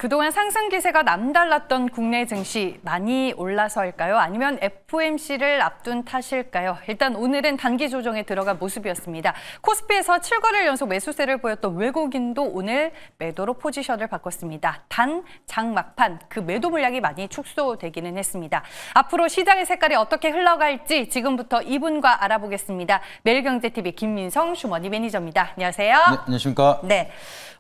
그동안 상승 기세가 남달랐던 국내 증시 많이 올라서일까요? 아니면 FOMC를 앞둔 탓일까요? 일단 오늘은 단기 조정에 들어간 모습이었습니다. 코스피에서 7거래일 연속 매수세를 보였던 외국인도 오늘 매도로 포지션을 바꿨습니다. 단 장 막판 그 매도 물량이 많이 축소되기는 했습니다. 앞으로 시장의 색깔이 어떻게 흘러갈지 지금부터 이분과 알아보겠습니다. 매일경제TV 김민성 슈머니 매니저입니다. 안녕하세요. 네, 안녕하십니까. 네,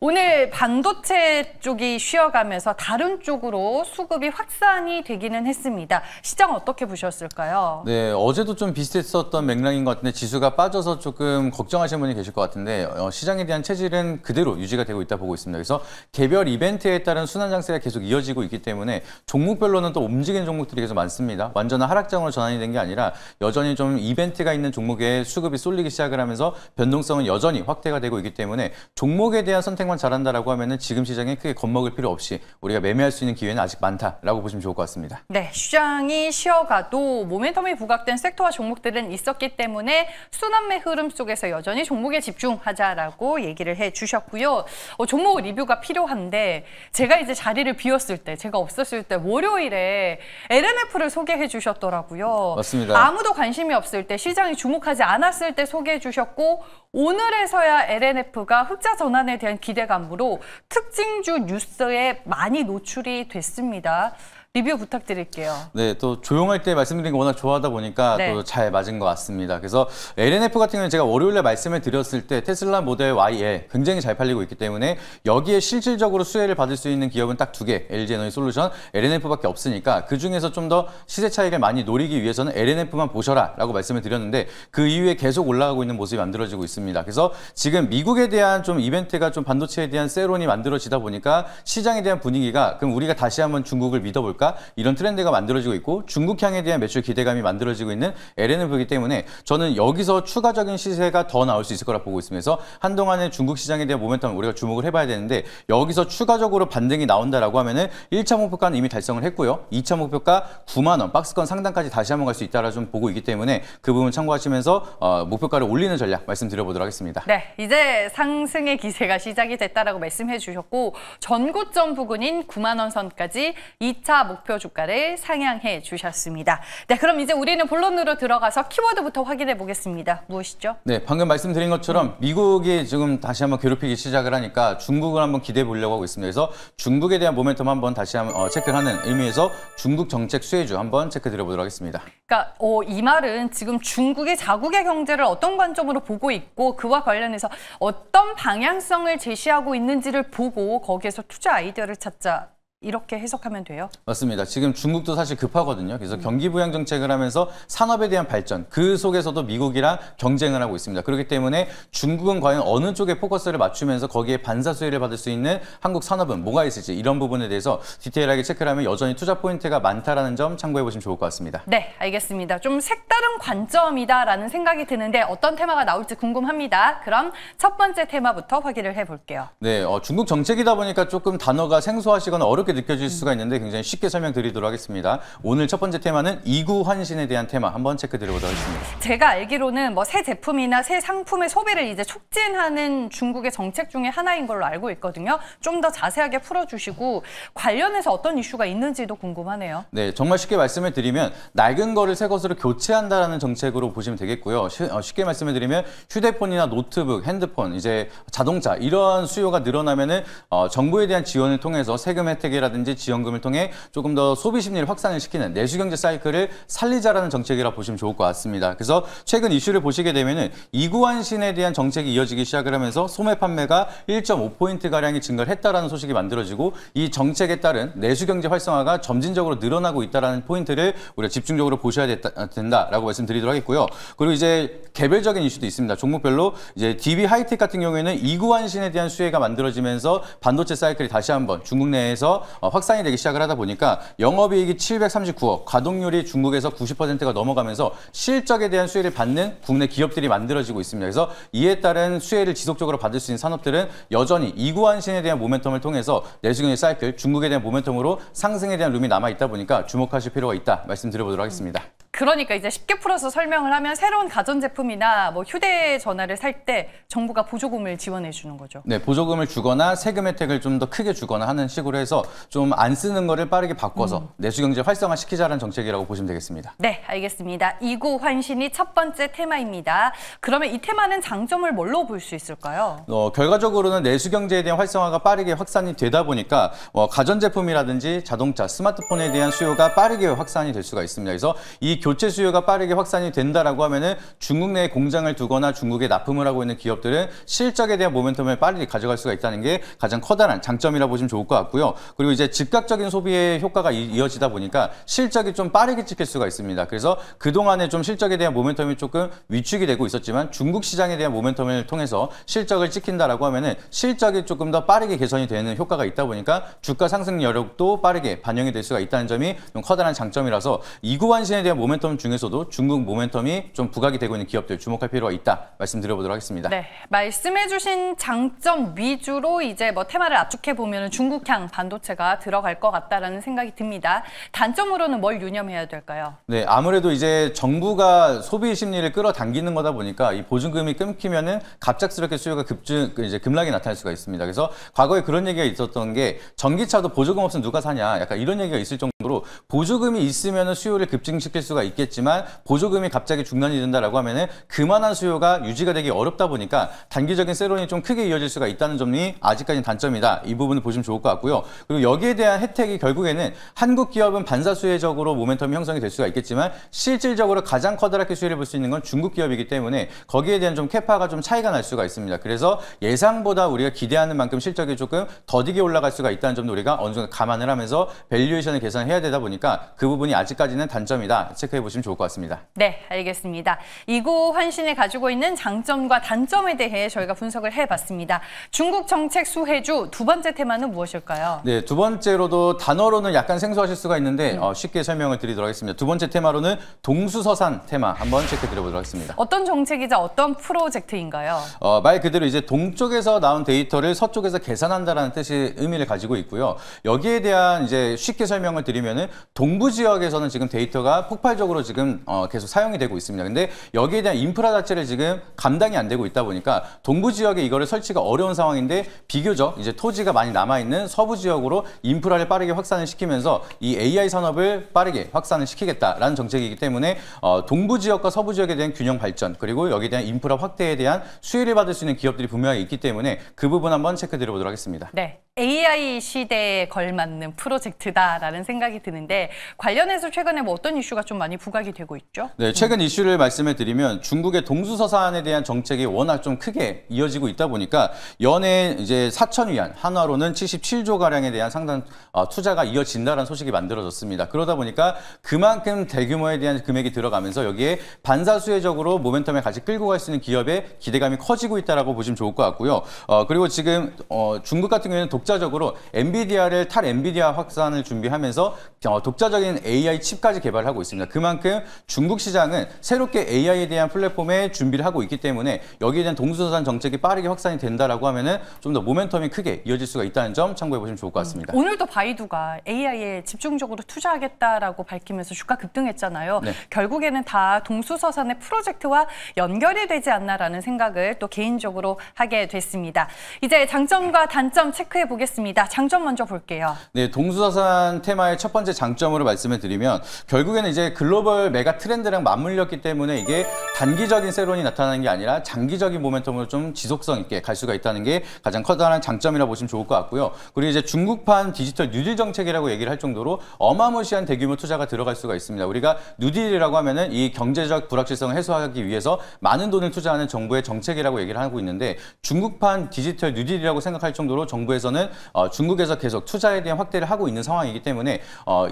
오늘 반도체 쪽이 쉬어가면서 다른 쪽으로 수급이 확산이 되기는 했습니다. 시장 어떻게 보셨을까요? 네, 어제도 좀 비슷했었던 맥락인 것 같은데 지수가 빠져서 조금 걱정하시는 분이 계실 것 같은데 시장에 대한 체질은 그대로 유지가 되고 있다 보고 있습니다. 그래서 개별 이벤트에 따른 순환 장세가 계속 이어지고 있기 때문에 종목별로는 또 움직이는 종목들이 계속 많습니다. 완전한 하락장으로 전환이 된 게 아니라 여전히 좀 이벤트가 있는 종목에 수급이 쏠리기 시작을 하면서 변동성은 여전히 확대가 되고 있기 때문에 종목에 대한 선택만 잘한다라고 하면은 지금 시장에 크게 겁먹을 필요 없이 우리가 매매할 수 있는 기회는 아직 많다라고 보시면 좋을 것 같습니다. 네, 시장이 쉬어가도 모멘텀이 부각된 섹터와 종목들은 있었기 때문에 순환매 흐름 속에서 여전히 종목에 집중하자라고 얘기를 해주셨고요. 종목 리뷰가 필요한데 제가 이제 자리를 비웠을 때, 제가 없었을 때 월요일에 LNF를 소개해 주셨더라고요. 맞습니다. 아무도 관심이 없을 때, 시장이 주목하지 않았을 때 소개해 주셨고 오늘에서야 LNF가 흑자 전환에 대한 기대감으로 특징주 뉴스에 많이 노출이 됐습니다. 리뷰 부탁드릴게요. 네, 또 조용할 때 말씀드린 거 워낙 좋아하다 보니까 네. 또 잘 맞은 것 같습니다. 그래서 LNF 같은 경우는 제가 월요일에 말씀을 드렸을 때 테슬라 모델 Y에 굉장히 잘 팔리고 있기 때문에 여기에 실질적으로 수혜를 받을 수 있는 기업은 딱 두 개, LG에너지솔루션, LNF밖에 없으니까 그중에서 좀 더 시세 차익을 많이 노리기 위해서는 LNF만 보셔라 라고 말씀을 드렸는데 그 이후에 계속 올라가고 있는 모습이 만들어지고 있습니다. 그래서 지금 미국에 대한 좀 이벤트가 좀 반도체에 대한 세론이 만들어지다 보니까 시장에 대한 분위기가 그럼 우리가 다시 한번 중국을 믿어볼까? 이런 트렌드가 만들어지고 있고 중국향에 대한 매출 기대감이 만들어지고 있는 LNF이기 때문에 저는 여기서 추가적인 시세가 더 나올 수 있을 거라 보고 있습니다. 그래서 한동안의 중국 시장에 대한 모멘텀을 우리가 주목을 해봐야 되는데 여기서 추가적으로 반등이 나온다라고 하면은 1차 목표가는 이미 달성을 했고요. 2차 목표가 9만 원, 박스권 상단까지 다시 한번 갈 수 있다라 좀 보고 있기 때문에 그 부분 참고하시면서 목표가를 올리는 전략 말씀드려보도록 하겠습니다. 네, 이제 상승의 기세가 시작이 됐다라고 말씀해 주셨고 전고점 부근인 9만 원 선까지 2차 목표 주가를 상향해 주셨습니다. 네, 그럼 이제 우리는 본론으로 들어가서 키워드부터 확인해 보겠습니다. 무엇이죠? 네, 방금 말씀드린 것처럼 미국이 지금 다시 한번 괴롭히기 시작을 하니까 중국을 한번 기대해 보려고 하고 있습니다. 그래서 중국에 대한 모멘텀 한번 다시 한번 체크를 하는 의미에서 중국 정책 수혜주 한번 체크 드려보도록 하겠습니다. 그러니까 이 말은 지금 중국이 자국의 경제를 어떤 관점으로 보고 있고 그와 관련해서 어떤 방향성을 제시하고 있는지를 보고 거기에서 투자 아이디어를 찾자. 이렇게 해석하면 돼요? 맞습니다. 지금 중국도 사실 급하거든요. 그래서 경기 부양 정책을 하면서 산업에 대한 발전, 그 속에서도 미국이랑 경쟁을 하고 있습니다. 그렇기 때문에 중국은 과연 어느 쪽에 포커스를 맞추면서 거기에 반사 수혜를 받을 수 있는 한국 산업은 뭐가 있을지 이런 부분에 대해서 디테일하게 체크를 하면 여전히 투자 포인트가 많다라는 점 참고해 보시면 좋을 것 같습니다. 네, 알겠습니다. 좀 색다른 관점이다라는 생각이 드는데 어떤 테마가 나올지 궁금합니다. 그럼 첫 번째 테마부터 확인을 해볼게요. 네, 중국 정책이다 보니까 조금 단어가 생소하시거나 어렵게 느껴질 수가 있는데 굉장히 쉽게 설명드리도록 하겠습니다. 오늘 첫 번째 테마는 이구 환신에 대한 테마 한번 체크 드려보도록 하겠습니다. 제가 알기로는 뭐 새 제품이나 새 상품의 소비를 이제 촉진하는 중국의 정책 중에 하나인 걸로 알고 있거든요. 좀 더 자세하게 풀어주시고 관련해서 어떤 이슈가 있는지도 궁금하네요. 네, 정말 쉽게 말씀을 드리면 낡은 거를 새 것으로 교체한다라는 정책으로 보시면 되겠고요. 쉽게 말씀을 드리면 휴대폰이나 노트북, 핸드폰, 이제 자동차 이런 수요가 늘어나면은 정부에 대한 지원을 통해서 세금 혜택이 라든지 지원금을 통해 조금 더 소비 심리를 확산을 시키는 내수경제 사이클을 살리자라는 정책이라 보시면 좋을 것 같습니다. 그래서 최근 이슈를 보시게 되면은 이구환신에 대한 정책이 이어지기 시작을 하면서 소매 판매가 1.5포인트 가량이 증가를 했다라는 소식이 만들어지고 이 정책에 따른 내수경제 활성화가 점진적으로 늘어나고 있다라는 포인트를 우리가 집중적으로 보셔야 된다라고 말씀드리도록 하겠고요. 그리고 이제 개별적인 이슈도 있습니다. 종목별로 이제 DB 하이텍 같은 경우에는 이구환신에 대한 수혜가 만들어지면서 반도체 사이클이 다시 한번 중국 내에서 확산이 되기 시작을 하다 보니까 영업이익이 739억, 가동률이 중국에서 90%가 넘어가면서 실적에 대한 수혜를 받는 국내 기업들이 만들어지고 있습니다. 그래서 이에 따른 수혜를 지속적으로 받을 수 있는 산업들은 여전히 이구환신에 대한 모멘텀을 통해서 내수경제 사이클, 중국에 대한 모멘텀으로 상승에 대한 룸이 남아있다 보니까 주목하실 필요가 있다 말씀드려보도록 하겠습니다. 그러니까 이제 쉽게 풀어서 설명을 하면 새로운 가전제품이나 뭐 휴대전화를 살 때 정부가 보조금을 지원해 주는 거죠. 네, 보조금을 주거나 세금 혜택을 좀 더 크게 주거나 하는 식으로 해서 좀 안 쓰는 거를 빠르게 바꿔서 내수경제 활성화시키자는 정책이라고 보시면 되겠습니다. 네, 알겠습니다. 이구환신이 첫 번째 테마입니다. 그러면 이 테마는 장점을 뭘로 볼 수 있을까요? 결과적으로는 내수경제에 대한 활성화가 빠르게 확산이 되다 보니까 가전제품이라든지 자동차, 스마트폰에 대한 수요가 빠르게 확산이 될 수가 있습니다. 그래서 이 교체 수요가 빠르게 확산이 된다라고 하면은 중국 내에 공장을 두거나 중국에 납품을 하고 있는 기업들은 실적에 대한 모멘텀을 빠르게 가져갈 수가 있다는 게 가장 커다란 장점이라고 보시면 좋을 것 같고요. 그리고 이제 즉각적인 소비의 효과가 이어지다 보니까 실적이 좀 빠르게 찍힐 수가 있습니다. 그래서 그동안에 좀 실적에 대한 모멘텀이 조금 위축이 되고 있었지만 중국 시장에 대한 모멘텀을 통해서 실적을 찍힌다라고 하면은 실적이 조금 더 빠르게 개선이 되는 효과가 있다 보니까 주가 상승 여력도 빠르게 반영이 될 수가 있다는 점이 좀 커다란 장점이라서 이구환신에 대한 모멘텀 중에서도 중국 모멘텀이 좀 부각이 되고 있는 기업들 주목할 필요가 있다 말씀드려보도록 하겠습니다. 네, 말씀해주신 장점 위주로 이제 뭐 테마를 압축해 보면 중국향 반도체가 들어갈 것 같다라는 생각이 듭니다. 단점으로는 뭘 유념해야 될까요? 네, 아무래도 이제 정부가 소비 심리를 끌어당기는 거다 보니까 이 보증금이 끊기면은 갑작스럽게 수요가 급락이 나타날 수가 있습니다. 그래서 과거에 그런 얘기가 있었던 게 전기차도 보조금 없으면 누가 사냐 약간 이런 얘기가 있을 정도로 보조금이 있으면은 수요를 급증시킬 수가 있겠지만 보조금이 갑자기 중단이 된다라고 하면은 그만한 수요가 유지가 되기 어렵다 보니까 단기적인 세론이 좀 크게 이어질 수가 있다는 점이 아직까지는 단점이다. 이 부분을 보시면 좋을 것 같고요. 그리고 여기에 대한 혜택이 결국에는 한국 기업은 반사수혜적으로 모멘텀이 형성이 될 수가 있겠지만 실질적으로 가장 커다랗게 수혜를 볼 수 있는 건 중국 기업이기 때문에 거기에 대한 좀 캐파가 좀 차이가 날 수가 있습니다. 그래서 예상보다 우리가 기대하는 만큼 실적이 조금 더디게 올라갈 수가 있다는 점도 우리가 어느 정도 감안을 하면서 밸류에이션을 계산해야 되다 보니까 그 부분이 아직까지는 단점이다. 체크해 보시면 좋을 것 같습니다. 네, 알겠습니다. 이구환신이 가지고 있는 장점과 단점에 대해 저희가 분석을 해봤습니다. 중국 정책 수혜주 두 번째 테마는 무엇일까요? 네, 두 번째로도 단어로는 약간 생소하실 수가 있는데 쉽게 설명을 드리도록 하겠습니다. 두 번째 테마로는 동수서산 테마 한번 체크해 드려보도록 하겠습니다. 어떤 정책이자 어떤 프로젝트인가요? 말 그대로 이제 동쪽에서 나온 데이터를 서쪽에서 계산한다라는 뜻의 의미를 가지고 있고요. 여기에 대한 이제 쉽게 설명을 드리면은 동부 지역에서는 지금 데이터가 폭발적으로 지금 계속 사용이 되고 있습니다. 근데 여기에 대한 인프라 자체를 지금 감당이 안 되고 있다 보니까 동부 지역에 이거를 설치가 어려운 상황인데 비교적 이제 토지가 많이 남아 있는 서부 지역으로 인프라를 빠르게 확산을 시키면서 이 AI 산업을 빠르게 확산을 시키겠다라는 정책이기 때문에 동부 지역과 서부 지역에 대한 균형 발전 그리고 여기에 대한 인프라 확대에 대한 수혜를 받을 수 있는 기업들이 분명히 있기 때문에 그 부분 한번 체크 드려보도록 하겠습니다. 네, AI 시대에 걸맞는 프로젝트다라는 생각이 드는데 관련해서 최근에 뭐 어떤 이슈가 좀 많이 부각이 되고 있죠? 네, 최근 이슈를 말씀해 드리면 중국의 동수서산에 대한 정책이 워낙 좀 크게 이어지고 있다 보니까 연에 이제 4,000위안 한화로는 77조 가량에 대한 상당 투자가 이어진다는 소식이 만들어졌습니다. 그러다 보니까 그만큼 대규모에 대한 금액이 들어가면서 여기에 반사수혜적으로 모멘텀에 같이 끌고 갈 수 있는 기업의 기대감이 커지고 있다라고 보시면 좋을 것 같고요. 그리고 지금 중국 같은 경우에는 독자적으로 엔비디아를 탈 엔비디아 확산을 준비하면서 독자적인 AI 칩까지 개발하고 있습니다. 그만큼 중국 시장은 새롭게 AI에 대한 플랫폼에 준비를 하고 있기 때문에 여기에 대한 동수서산 정책이 빠르게 확산이 된다라고 하면은 좀 더 모멘텀이 크게 이어질 수가 있다는 점 참고해 보시면 좋을 것 같습니다. 오늘도 바이두가 AI에 집중적으로 투자하겠다라고 밝히면서 주가 급등했잖아요. 네. 결국에는 다 동수서산의 프로젝트와 연결이 되지 않나라는 생각을 또 개인적으로 하게 됐습니다. 이제 장점과 단점 체크해 보겠습니다. 장점 먼저 볼게요. 네, 동수서산 테마의 첫 번째 장점으로 말씀을 드리면 결국에는 이제 글로벌 메가 트렌드랑 맞물렸기 때문에 이게 단기적인 세론이 나타나는 게 아니라 장기적인 모멘텀으로 좀 지속성 있게 갈 수가 있다는 게 가장 커다란 장점이라 보시면 좋을 것 같고요. 그리고 이제 중국판 디지털 뉴딜 정책이라고 얘기를 할 정도로 어마무시한 대규모 투자가 들어갈 수가 있습니다. 우리가 뉴딜이라고 하면은 이 경제적 불확실성을 해소하기 위해서 많은 돈을 투자하는 정부의 정책이라고 얘기를 하고 있는데 중국판 디지털 뉴딜이라고 생각할 정도로 정부에서는 중국에서 계속 투자에 대한 확대를 하고 있는 상황이기 때문에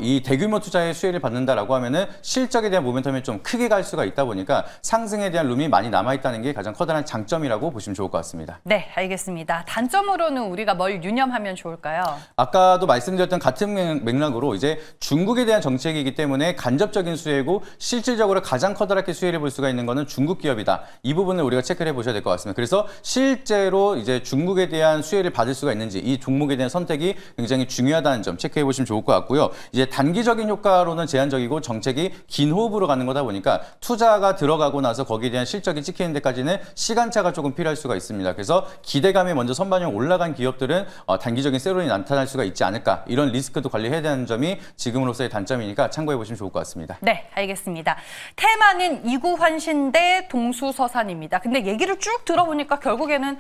이 대규모 투자의 수혜를 받는다라고 하면은 실적에 대한 모멘텀이 좀 크게 갈 수가 있다 보니까 상승에 대한 룸이 많이 남아 있다는 게 가장 커다란 장점이라고 보시면 좋을 것 같습니다. 네, 알겠습니다. 단점으로는 우리가 뭘 유념하면 좋을까요? 아까도 말씀드렸던 같은 맥락으로 이제 중국에 대한 정책이기 때문에 간접적인 수혜고 실질적으로 가장 커다랗게 수혜를 볼 수가 있는 거는 중국 기업이다. 이 부분을 우리가 체크를 해보셔야 될 것 같습니다. 그래서 실제로 이제 중국에 대한 수혜를 받을 수가 있는지 이 종목에 대한 선택이 굉장히 중요하다는 점 체크해 보시면 좋을 것 같고요. 이제 단기적인 효과로는 제한적이고 정책이 긴 호흡으로 가는 거다 보니까 투자가 들어가고 나서 거기에 대한 실적이 찍히는 데까지는 시간차가 조금 필요할 수가 있습니다. 그래서 기대감이 먼저 선반영 올라간 기업들은 단기적인 세론이 나타날 수가 있지 않을까, 이런 리스크도 관리해야 되는 점이 지금으로서의 단점이니까 참고해 보시면 좋을 것 같습니다. 네, 알겠습니다. 테마는 이구환신 대 동수서산입니다. 근데 얘기를 쭉 들어보니까 결국에는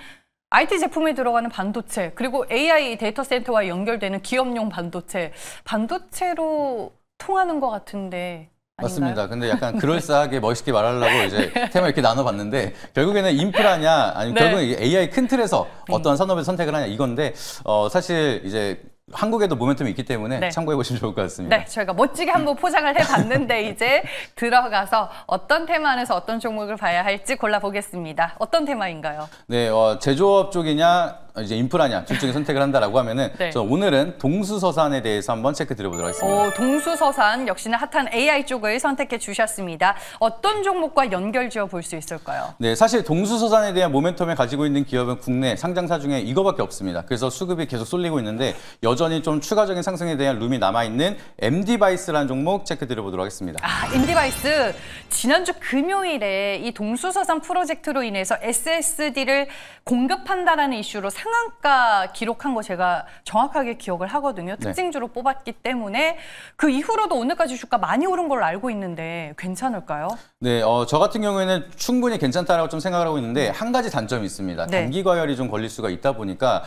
IT 제품에 들어가는 반도체, 그리고 AI 데이터 센터와 연결되는 기업용 반도체로 통하는 것 같은데 아닌가요? 맞습니다. 근데 약간 그럴싸하게 멋있게 말하려고 이제 테마 이렇게 나눠봤는데 결국에는 인프라냐 아니면 네. 결국은 AI 큰 틀에서 어떤 산업을 선택을 하냐 이건데 사실 이제 한국에도 모멘텀이 있기 때문에 네. 참고해 보시면 좋을 것 같습니다. 네, 저희가 멋지게 한번 포장을 해봤는데 이제 들어가서 어떤 테마 안에서 어떤 종목을 봐야 할지 골라보겠습니다. 어떤 테마인가요? 네, 제조업 쪽이냐 이제 인프라냐 둘 중에 선택을 한다라고 하면은 네. 저 오늘은 동수서산에 대해서 한번 체크 드려보도록 하겠습니다. 동수서산 역시나 핫한 AI 쪽을 선택해 주셨습니다. 어떤 종목과 연결 지어 볼 수 있을까요? 네, 사실 동수서산에 대한 모멘텀을 가지고 있는 기업은 국내 상장사 중에 이거밖에 없습니다. 그래서 수급이 계속 쏠리고 있는데 여전히 좀 추가적인 상승에 대한 룸이 남아있는 MD바이스라는 종목 체크 드려보도록 하겠습니다. MD바이스 지난주 금요일에 이 동수서산 프로젝트로 인해서 SSD를 공급한다라는 이슈로 상한가 기록한 거 제가 정확하게 기억을 하거든요. 특징주로 뽑았기 때문에 그 이후로도 오늘까지 주가 많이 오른 걸로 알고 있는데 괜찮을까요? 네, 저 같은 경우에는 충분히 괜찮다라고 좀 생각을 하고 있는데 한 가지 단점이 있습니다. 네. 단기 과열이 좀 걸릴 수가 있다 보니까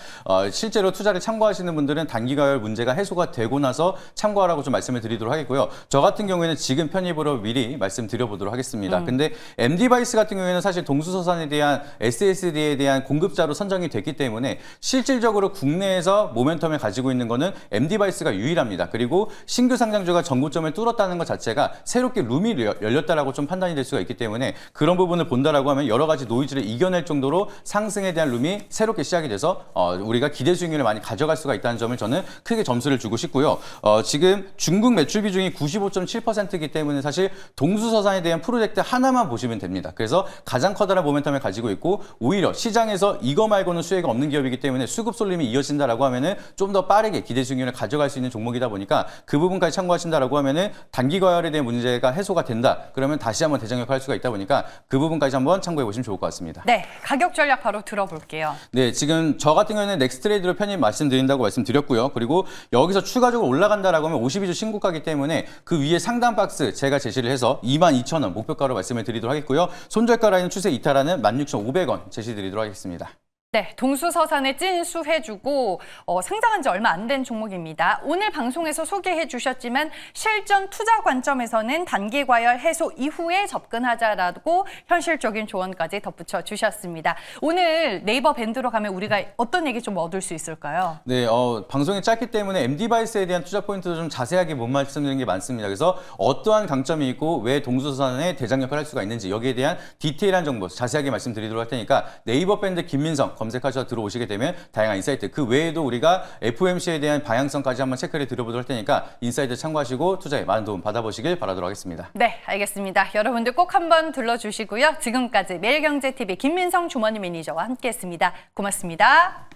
실제로 투자를 참고하시는 분들은 단기 과열 문제가 해소가 되고 나서 참고하라고 좀 말씀을 드리도록 하겠고요. 저 같은 경우에는 지금 편입으로 미리 말씀드려보도록 하겠습니다. 근데 MD바이스 같은 경우에는 사실 동수서산에 대한 SSD에 대한 공급자로 선정이 됐기 때문에 실질적으로 국내에서 모멘텀을 가지고 있는 거는 MD바이스가 유일합니다. 그리고 신규 상장주가 전고점을 뚫었다는 것 자체가 새롭게 룸이 열렸다라고 좀 판단이 될 수가 있기 때문에 그런 부분을 본다라고 하면 여러 가지 노이즈를 이겨낼 정도로 상승에 대한 룸이 새롭게 시작이 돼서 우리가 기대 수익률을 많이 가져갈 수가 있다는 점을 저는 크게 점수를 주고 싶고요. 지금 중국 매출 비중이 95.7%이기 때문에 사실 동수서산에 대한 프로젝트 하나만 보시면 됩니다. 그래서 가장 커다란 모멘텀을 가지고 있고 오히려 시장에서 이거 말고는 수혜가 없는 기업이기 때문에 수급 쏠림이 이어진다라고 하면은 좀 더 빠르게 기대 수익률을 가져갈 수 있는 종목이다 보니까 그 부분까지 참고하신다라고 하면은 단기 과열에 대한 문제가 해소가 된다. 그러면 다시 한번 대장역할 할 수가 있다 보니까 그 부분까지 한번 참고해 보시면 좋을 것 같습니다. 네, 가격 전략 바로 들어볼게요. 네, 지금 저 같은 경우에는 넥스트레이드로 편입 말씀드린다고 말씀드렸고요. 그리고 여기서 추가적으로 올라간다라고 하면 52주 신고가기 때문에 그 위에 상단 박스 제가 제시를 해서 22,000원 목표가로 말씀을 드리도록 하겠고요. 손절가 라인 추세 이탈하는 16,500원 제시드리도록 하겠습니다. 네, 동수서산에 찐수해주고 상장한 지 얼마 안 된 종목입니다. 오늘 방송에서 소개해 주셨지만 실전 투자 관점에서는 단기 과열 해소 이후에 접근하자라고 현실적인 조언까지 덧붙여 주셨습니다. 오늘 네이버 밴드로 가면 우리가 어떤 얘기 좀 얻을 수 있을까요? 네, 방송이 짧기 때문에 MD바이스에 대한 투자 포인트도 좀 자세하게 못 말씀드리는 게 많습니다. 그래서 어떠한 강점이 있고 왜 동수서산에 대장 역할을 할 수가 있는지 여기에 대한 디테일한 정보 자세하게 말씀드리도록 할 테니까 네이버 밴드 김민성 검색하셔서 들어오시게 되면 다양한 인사이트 그 외에도 우리가 FOMC에 대한 방향성까지 한번 체크를 드려보도록 할 테니까 인사이트 참고하시고 투자에 많은 도움 받아보시길 바라도록 하겠습니다. 네, 알겠습니다. 여러분들 꼭 한번 들러주시고요. 지금까지 매일경제TV 김민성 주머니 매니저와 함께했습니다. 고맙습니다.